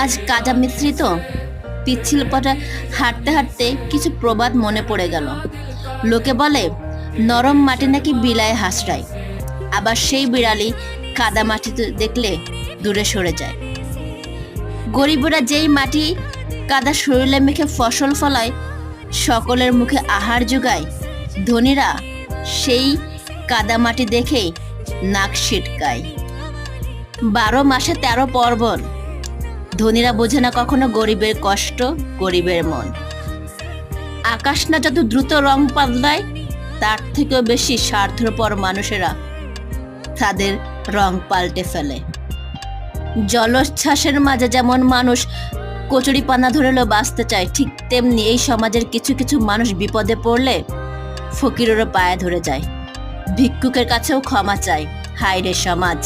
আজ কাদা মিশ্রিত পিচ্ছিল পথে হাঁটতে হাঁটতে কিছু প্রবাদ মনে পড়ে গেল। লোকে বলে নরম মাটি নাকি বিলায় হাসড়ায়, আবার সেই বিড়ালি কাদা মাটি দেখলে দূরে সরে যায়। গরিবরা যেই মাটি কাদা শরীরে মেখে ফসল ফলায়, সকলের মুখে আহার যোগায়, ধনীরা সেই কাদা মাটি দেখেই নাক সিটকায়। 12 মাসে 13 পার্বণ, ধনীরা বোঝে না কখনো গরিবের কষ্ট, গরিবের মন। আকাশ না যত দ্রুত রং পাল্টায়, তার থেকেও বেশি স্বার্থপর মানুষেরা তাদের রং পাল্টে ফেলে। জলোচ্ছ্বাসের মাঝে যেমন মানুষ কচুরি পানা ধরেলেও বাঁচতে চায়, ঠিক তেমনি এই সমাজের কিছু কিছু মানুষ বিপদে পড়লে ফকিরেরও পায়ে ধরে যায়, ভিক্ষুকের কাছেও ক্ষমা চায়। হায় রে সমাজ!